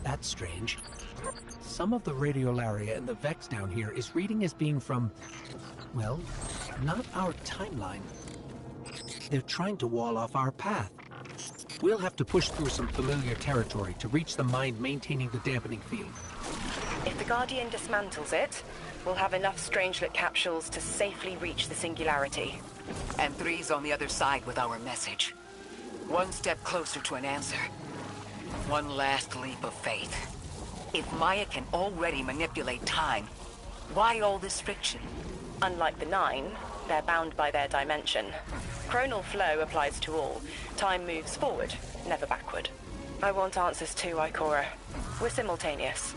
That's strange. Some of the radiolaria in the Vex down here is reading as being from, well, not our timeline. They're trying to wall off our path. We'll have to push through some familiar territory to reach the mind maintaining the dampening field. If the Guardian dismantles it, we'll have enough Strangelet Capsules to safely reach the singularity. And Three's on the other side with our message. One step closer to an answer. One last leap of faith. If Maya can already manipulate time, why all this friction? Unlike the Nine, they're bound by their dimension. Chronal flow applies to all. Time moves forward, never backward. I want answers too, Ikora. We're simultaneous.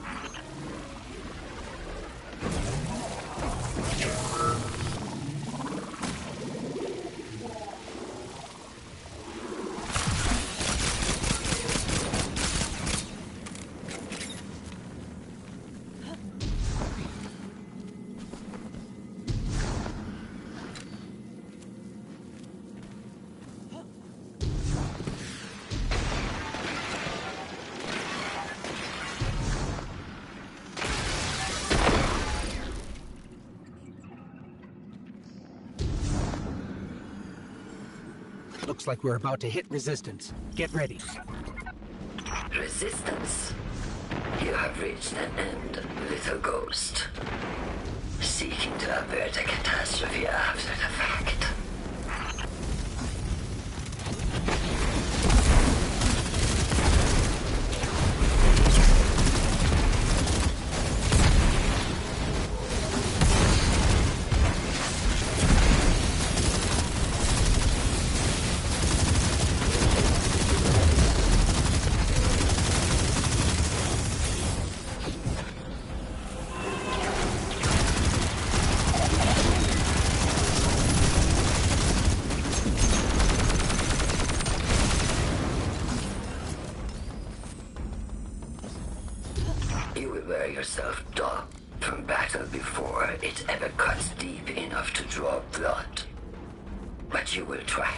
Looks like we're about to hit resistance. Get ready. Resistance? You have reached an end, little ghost. Seeking to avert a catastrophe after the fact. Yourself dog from battle before it ever cuts deep enough to draw blood. But you will try.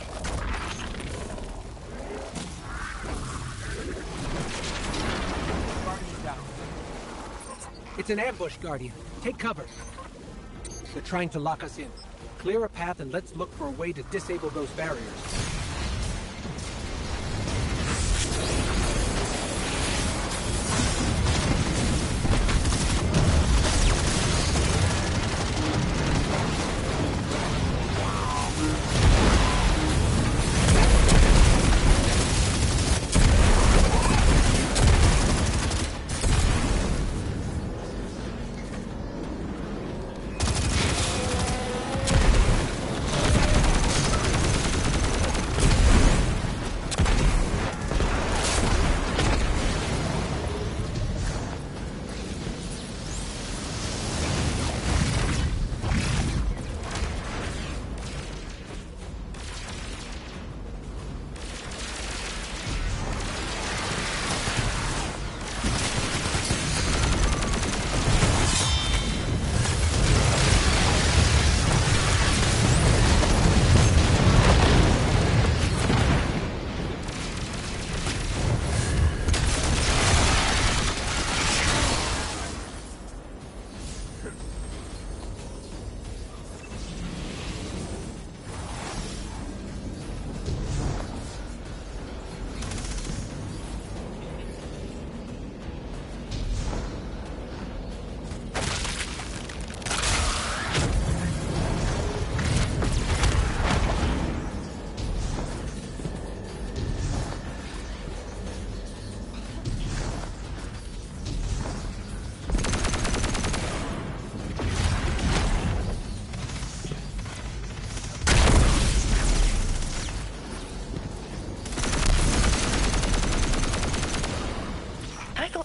It's an ambush, Guardian. Take cover. They're trying to lock us in. Clear a path and let's look for a way to disable those barriers.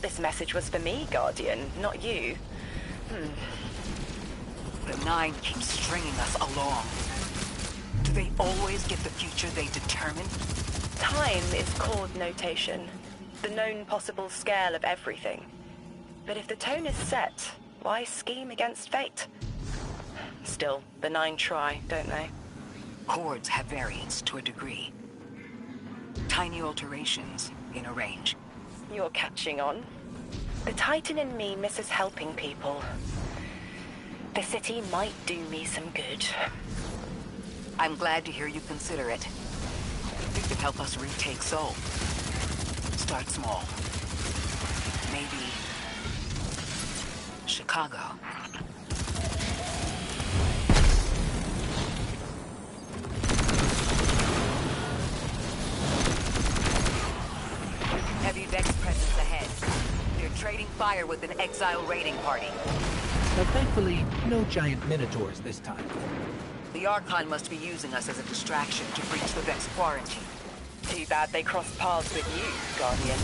This message was for me, Guardian, not you. The Nine keeps stringing us along. Do they always get the future they determine? Time is chord notation, the known possible scale of everything. But if the tone is set, why scheme against fate? Still, the Nine try, don't they? Chords have variance to a degree. Tiny alterations in a range. You're catching on. The Titan in me misses helping people. The city might do me some good. I'm glad to hear you consider it. It could help us retake Seoul. Start small. Maybe Chicago. Heavy Vex presence ahead. They're trading fire with an exile raiding party. But thankfully, no giant minotaurs this time. The Archon must be using us as a distraction to breach the Vex quarantine. Too bad they crossed paths with you, Guardian.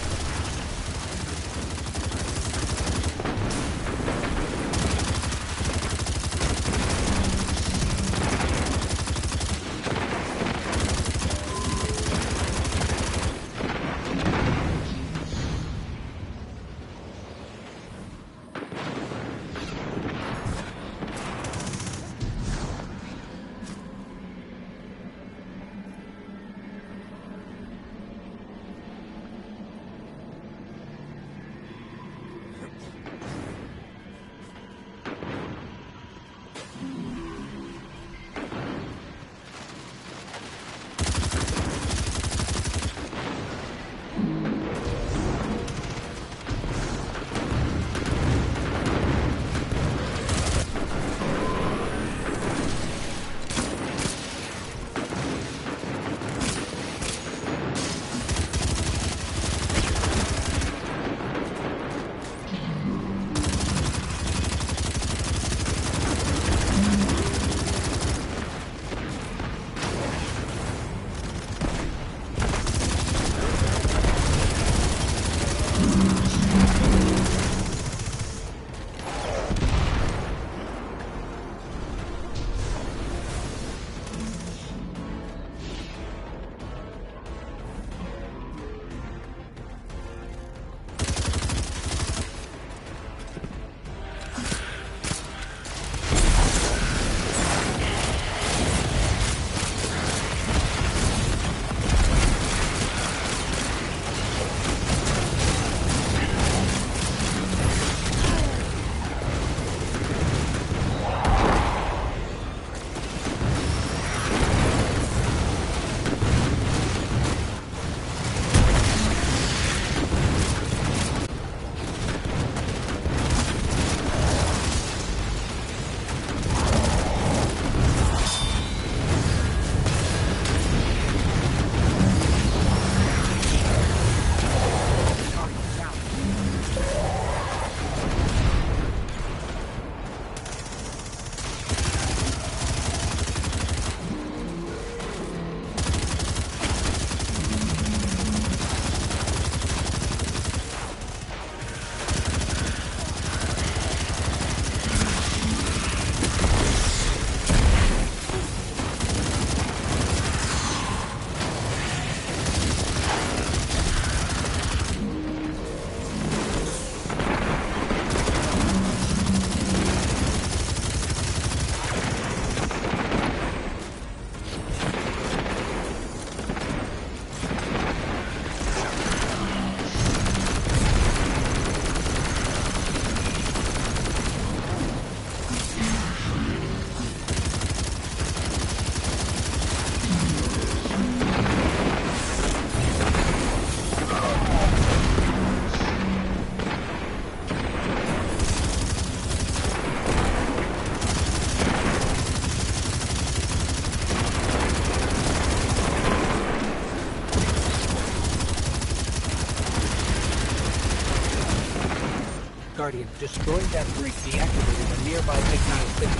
Guardian, destroying that brig deactivated a nearby exile city.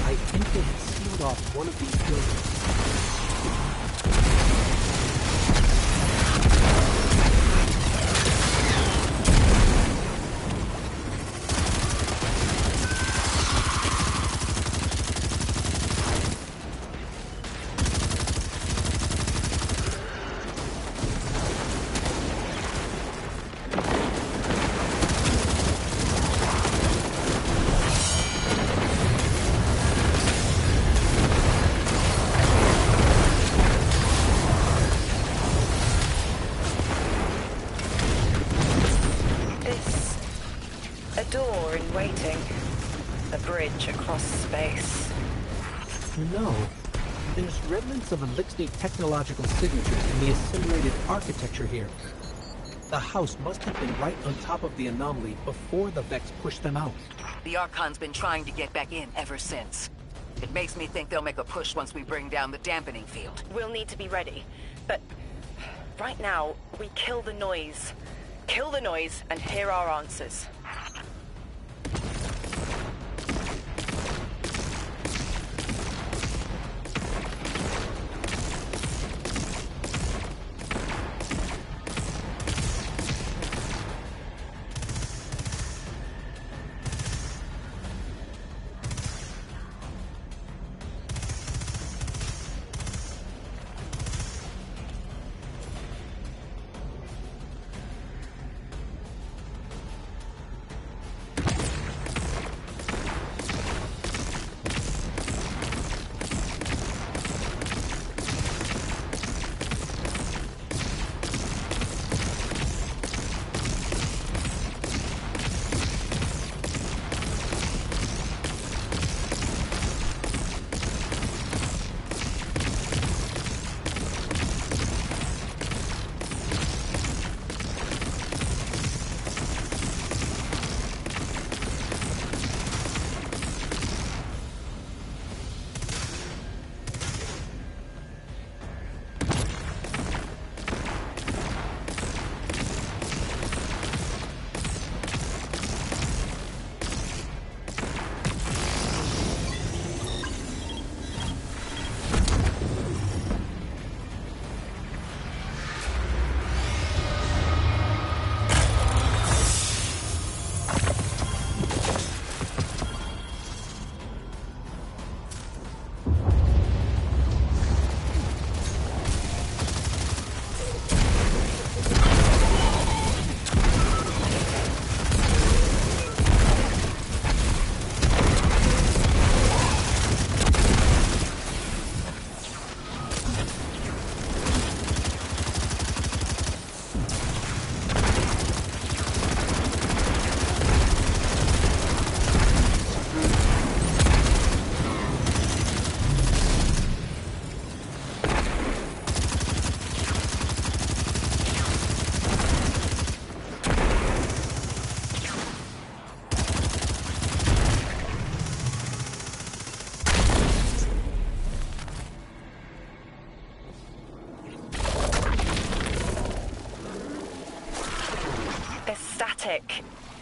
I think they had sealed off one of these buildings. door in waiting. A bridge across space. No. There's remnants of Elixir technological signatures in the assimilated architecture here. The house must have been right on top of the anomaly before the Vex pushed them out. The Archon's been trying to get back in ever since. It makes me think they'll make a push once we bring down the dampening field. We'll need to be ready. But right now, we kill the noise. Kill the noise and hear our answers.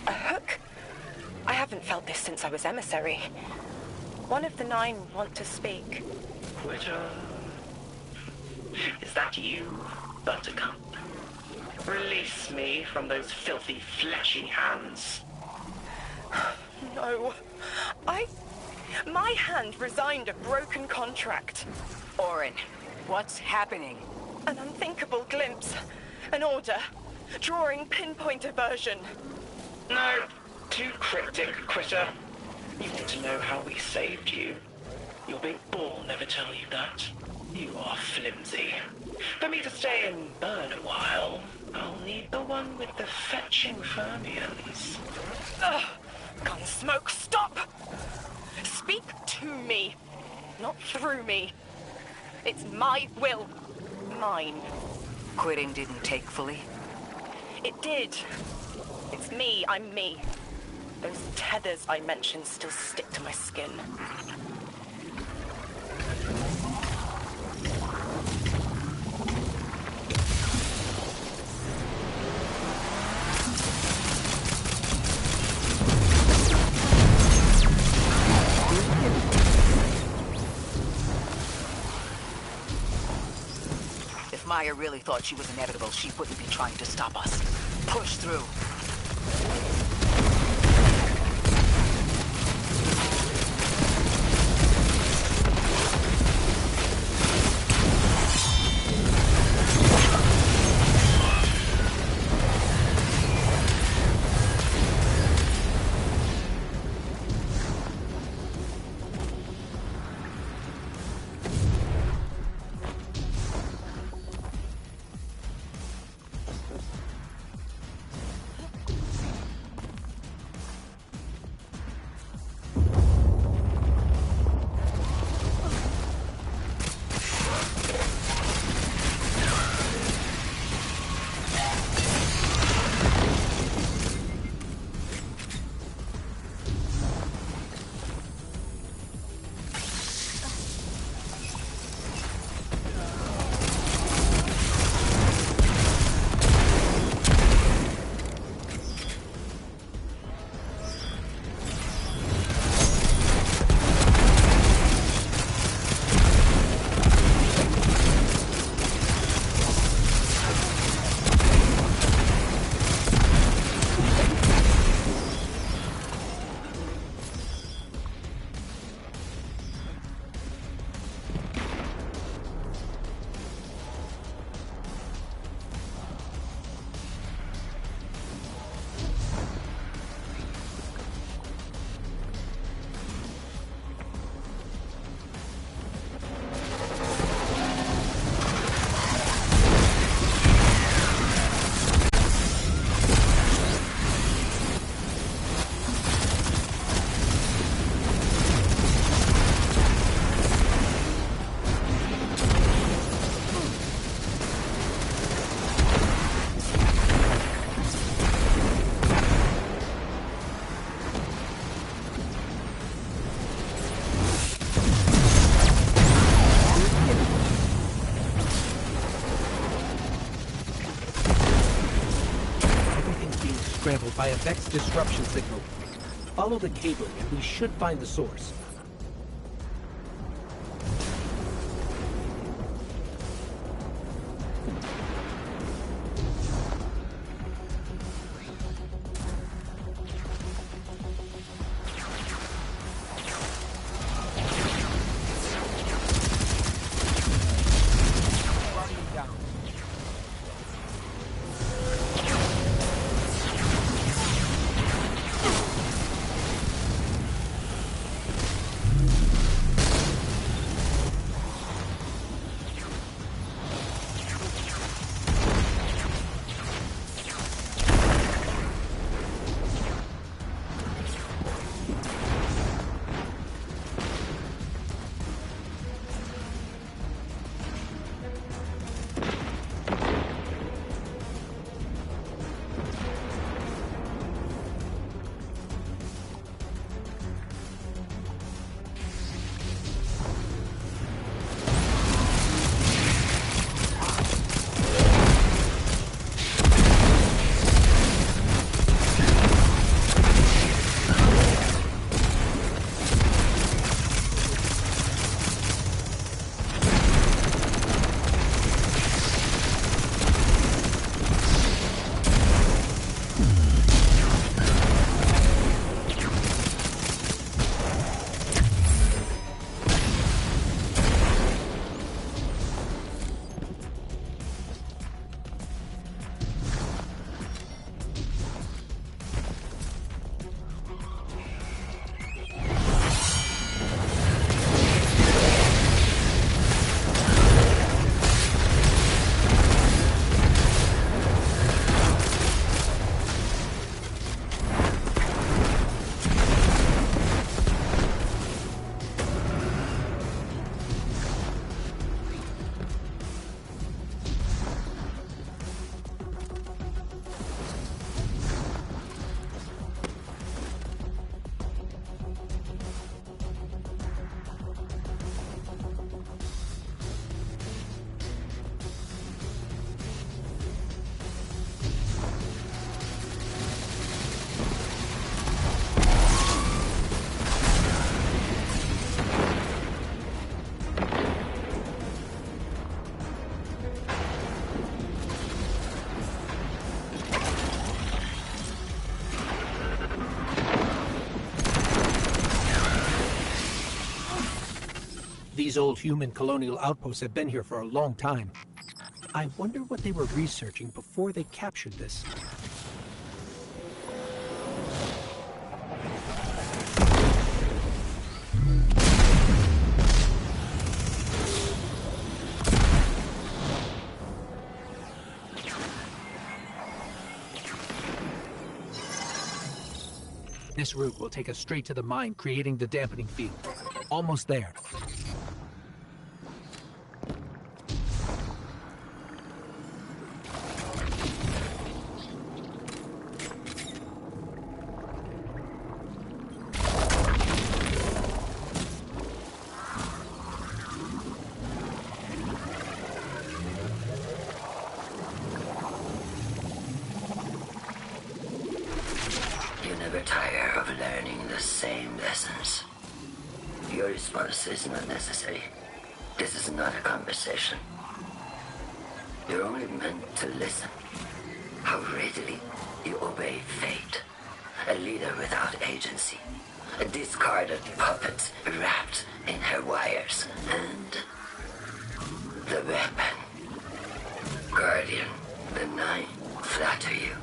A hook? I haven't felt this since I was emissary. One of the 9 want to speak. Quitter. Is that you, Buttercup? Release me from those filthy, fleshy hands. No. My hand resigned a broken contract. Orin, what's happening? An unthinkable glimpse. An order. Drawing pinpoint aversion. No, too cryptic, Quitter. You want to know how we saved you. Your big ball never tell you that. You are flimsy. For me to stay and burn a while, I'll need the one with the fetching fermions. Ugh! Gunsmoke, stop! Speak to me, not through me. It's my will. Mine. Quitting didn't take fully? It did. It's me, I'm me. Those tethers I mentioned still stick to my skin. If Maya really thought she was inevitable, she wouldn't be trying to stop us. Push through. scrambled by a Vex disruption signal. Follow the cabling and we should find the source. These old human colonial outposts have been here for a long time. I wonder what they were researching before they captured this. This route will take us straight to the mine, creating the dampening field. Almost there. Is not necessary. This is not a conversation. You're only meant to listen. How readily you obey fate. A leader without agency. A discarded puppet wrapped in her wires. And the weapon. Guardian, the Nine flatter you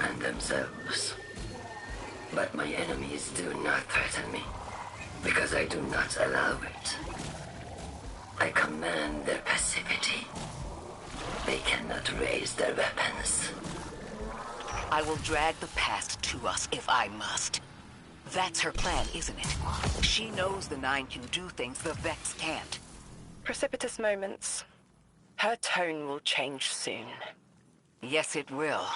and themselves. But my enemies do not threaten me. Because I do not allow it. I command their passivity. They cannot raise their weapons. I will drag the past to us if I must. That's her plan, isn't it? She knows the Nine can do things the Vex can't. Precipitous moments. Her tone will change soon. Yes, it will.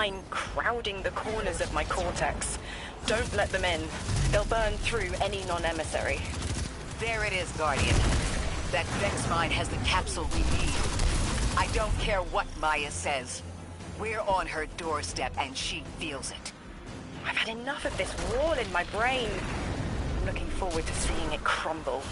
mine crowding the corners of my cortex. Don't let them in. They'll burn through any non-emissary. There it is, Guardian. That Vex Mind has the capsule we need. I don't care what Maya says. We're on her doorstep and she feels it. I've had enough of this wall in my brain. I'm looking forward to seeing it crumble.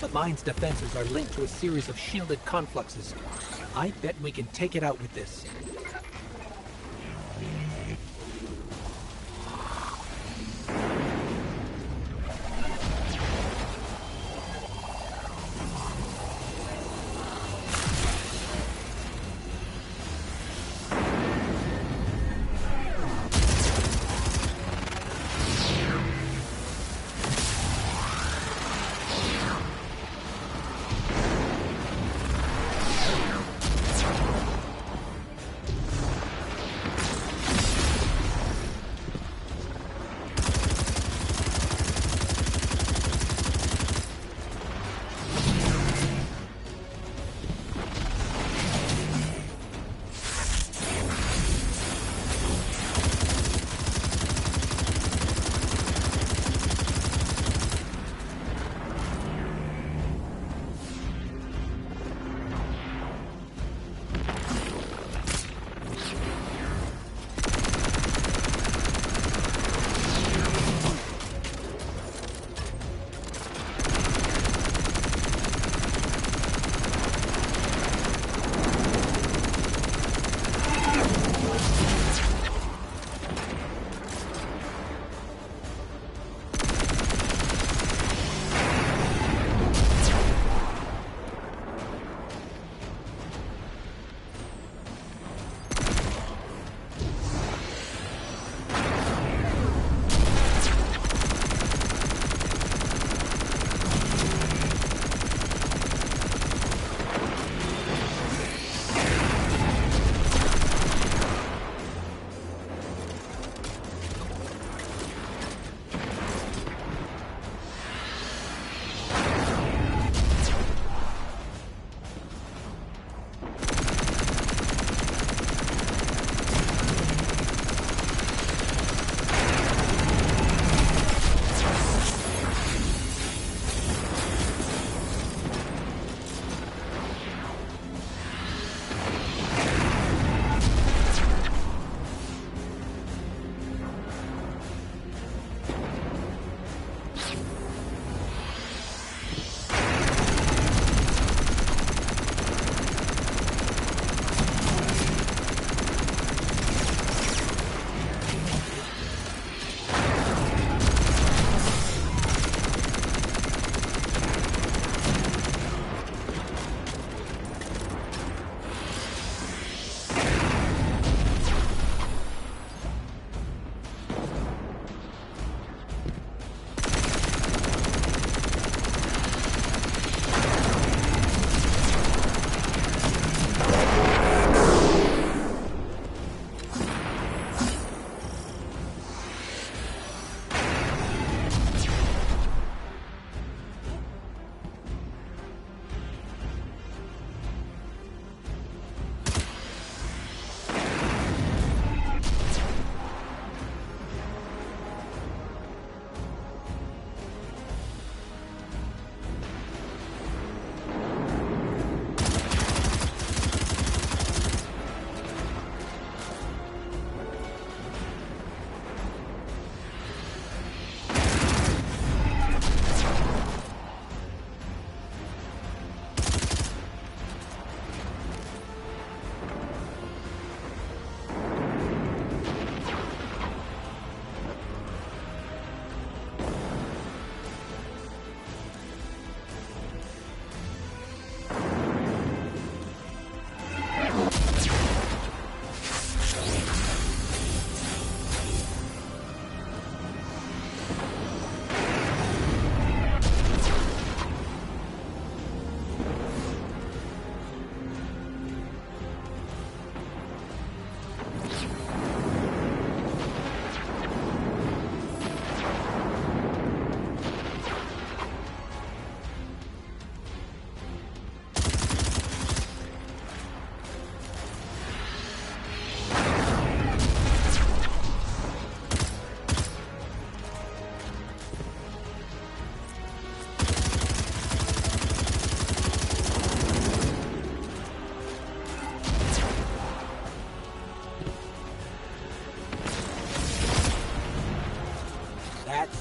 The mine's defenses are linked to a series of shielded confluxes. I bet we can take it out with this.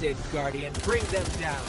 it, Guardian. Bring them down.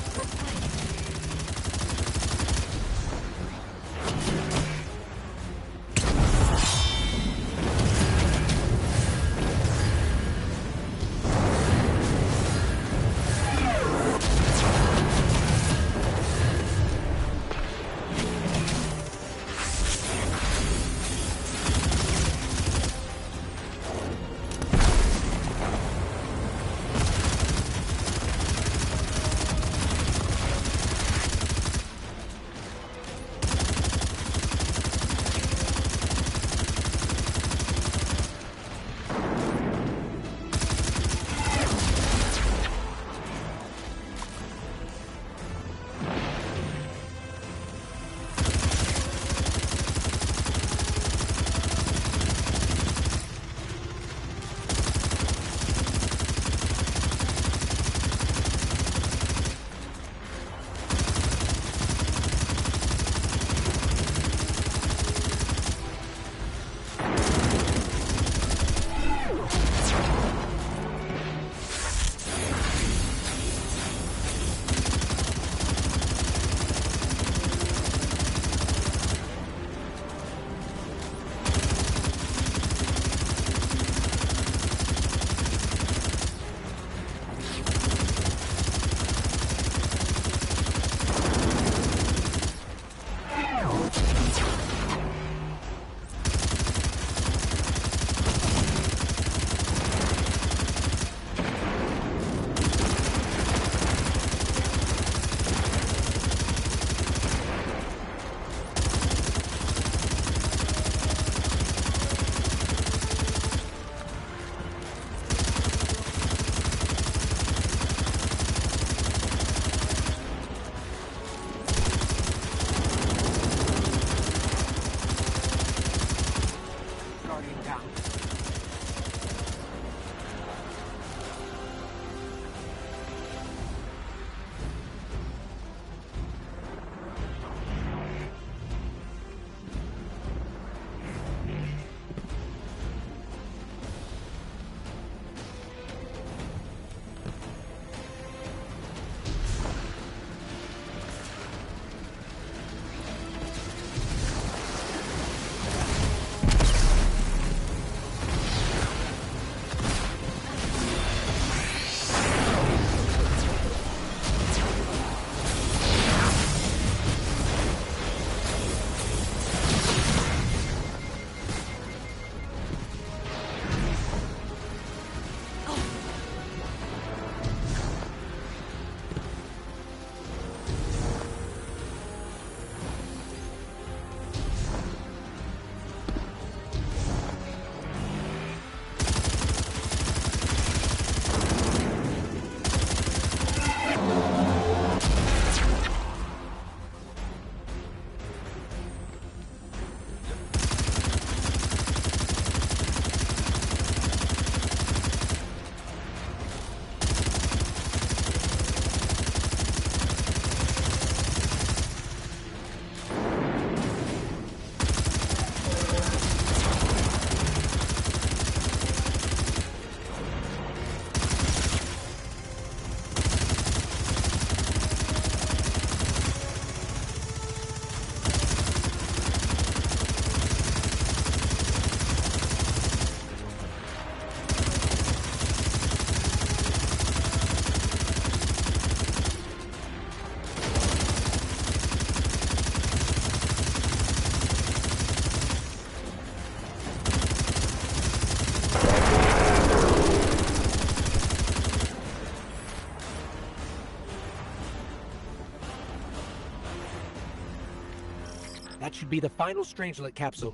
That should be the final Strangelet Capsule.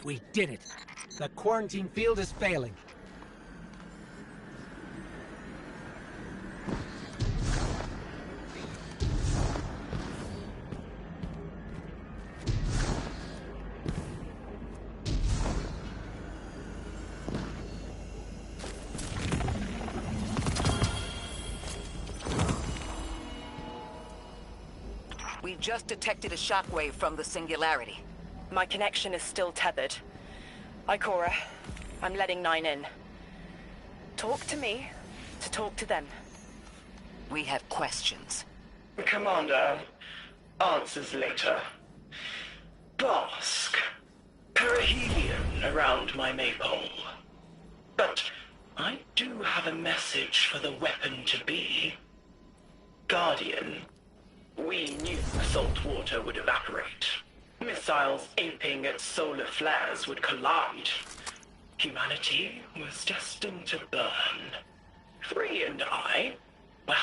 We did it! The quarantine field is failing. We just detected a shockwave from the singularity. My connection is still tethered. Ikora, I'm letting 9 in. Talk to me to talk to them. We have questions. Commander, answers later. Bask. Perihelion around my maypole. But I do have a message for the weapon-to-be. Guardian, we knew salt water would evaporate. Missiles aping at solar flares would collide. Humanity was destined to burn. 3 and I, well,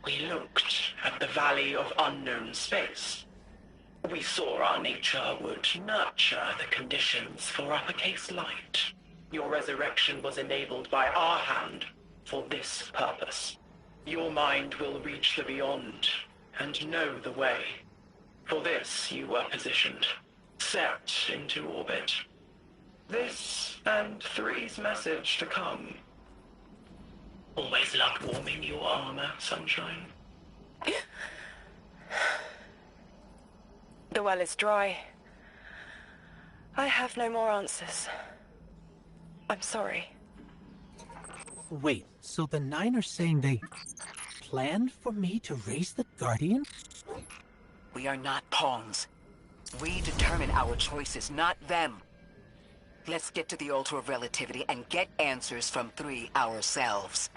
we looked at the Valley of Unknown Space. We saw our nature would nurture the conditions for uppercase light. Your resurrection was enabled by our hand for this purpose. Your mind will reach the beyond and know the way. For this you were positioned, set into orbit. This and 3's message to come. Always loved warming your armor, Sunshine. The well is dry. I have no more answers. I'm sorry. Wait, so the 9 are saying they planned for me to raise the Guardian? We are not pawns. We determine our choices, not them. Let's get to the Altar of Relativity and get answers from 3 ourselves.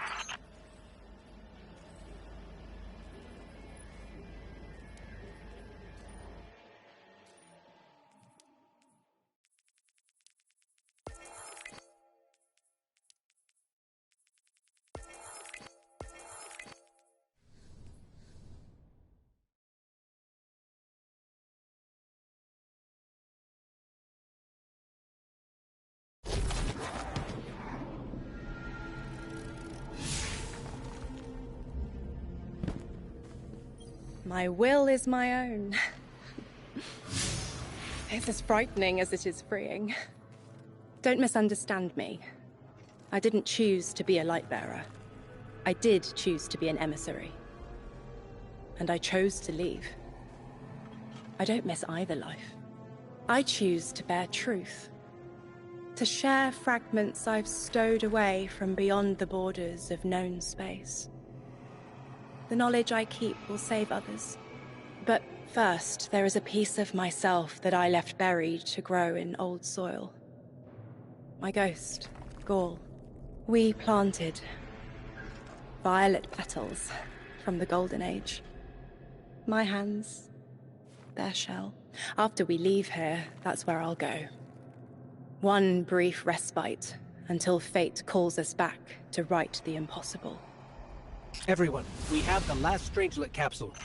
My will is my own. It's as frightening as it is freeing. Don't misunderstand me. I didn't choose to be a lightbearer. I did choose to be an emissary. And I chose to leave. I don't miss either life. I choose to bear truth. To share fragments I've stowed away from beyond the borders of known space. The knowledge I keep will save others. But first, there is a piece of myself that I left buried to grow in old soil. My ghost, Gaul. We planted violet petals from the Golden Age. My hands, their shell. After we leave here, that's where I'll go. One brief respite until fate calls us back to right the impossible. Everyone, we have the last Strangelet Capsule.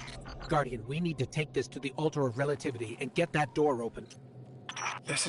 Guardian, we need to take this to the Altar of Relativity and get that door open. This